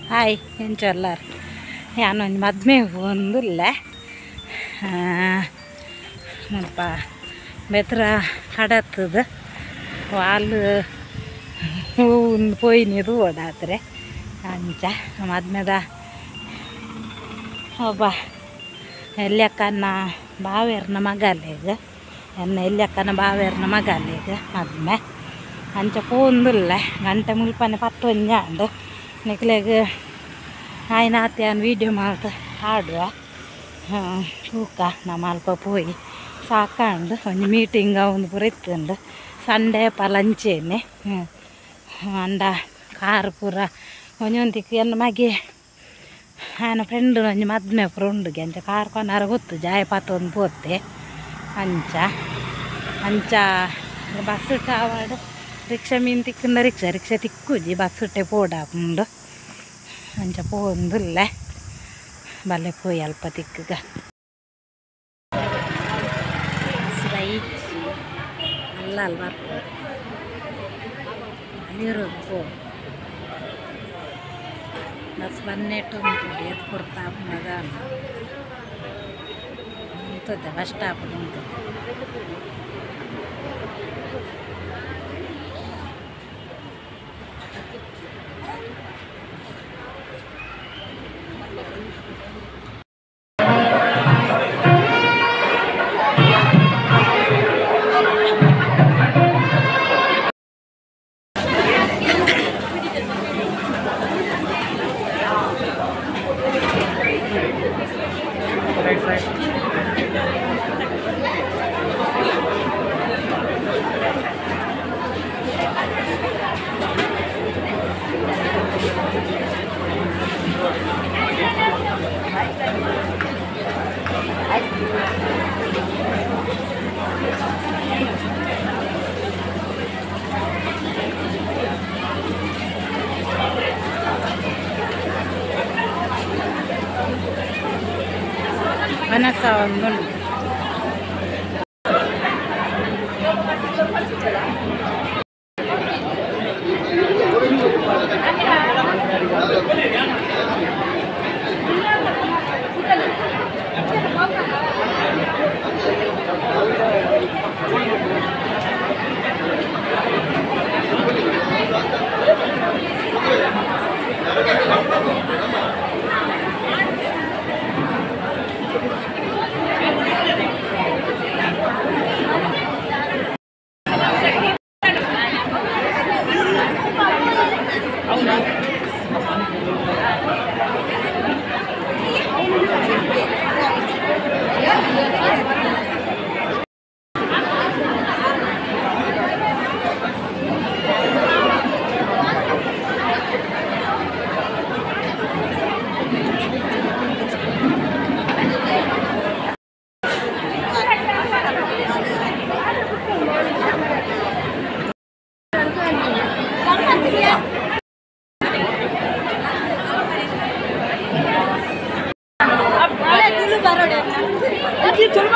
hi ಎಂಚೊಲ್ಲಾರು ಯಾನೊಂದು ಮದ್ಮೆ ಒಂದಿಲ್ಲ ನಪ್ಪ ಬೆತ್ರ ಹಡತ್ತದ ವಾಲು ಪೋಯ್ನಿದು ಓಡಾತ್ರೆ ಅಂಚ ಮದ್ಮೆದ ಒಬ್ಬ ಎಲ್ಯಕ್ಕನ ಬಾವೇರ್ನ ಮಗಲ್ಲೇಗ ಎನ್ನ ಎಲ್ಯಕ್ಕನ ಬಾವೇರ್ನ ಮಗಲ್ಲೇಗ ಮದ್ಮೆ ಅಂಚ ಪೋಂದಿಲ್ಲ ಗಂಟೆ ಮುಲ್ಪನೆ ಪತ್ತೊಂಜಾಂಡು ನಿಕ್ಲೆಗ್ ಆಯ್ನ ಆತ್ಯಾನ ವೀಡಿಯೋ ಮಾಡ್ತಾ ಆಡುವ ತೂಕ ನಮ್ಮ ಅಲ್ಪ ಪೋಯಿ ಸಾಕಾಂಡು ಒಂದು ಮೀಟಿಂಗ್ ಒಂದು ಪೂರ ಇತ್ತುಂಡು ಸಂಡೇ ಲಂಚೇನೆ ಅಂಡ ಕಾರು ಪೂರ ಒಂದೊಂದಿಕ್ಕೆ ಎಲ್ಲ ಮಗೆ ಆಯನ ಫ್ರೆಂಡ್ ಒಂಜಿ ಮದ್ಮೆ ಪೂರ ಉಂಡುಗೆ ಅಂಚ ಕಾರ್ ಕೊನಾರ ಗೊತ್ತು ಜಾಯ ಪತ್ತೊಂದು ಪೋತೆ ಅಂಚ ಬಸ್ ಟಾವಾಡು ರಿಕ್ಷಾ ಮೀನು ತಿಕ್ಕಂಡ ರಿಕ್ಷಾ ತಿಕ್ಕುಜಿ ಬಸ್ ಇಟ್ಟೆ ಪೋಡಾಪುಂಡು ಅಂಚ ಪೋಂದಿಲ್ಲ ಬಲ್ಲೆ ಪೋಯಿ ಅಲ್ಪ ತಿಕ್ಕಗ ಅಲ್ಲ ಬರ್ಬೋದು ಅಲ್ಲಿರೋದು ಪೋ ಬಸ್ ಬನ್ನೆಟ್ಟು ಉಂಟು ಎದ್ದು ಕೊಡ್ತಾ ಮಗ ಉಂಟದೆ ಬಸ್ ಸ್ಟಾಪ್ ಉಂಟು ಮನಸ್ಸ ಒಂದು चल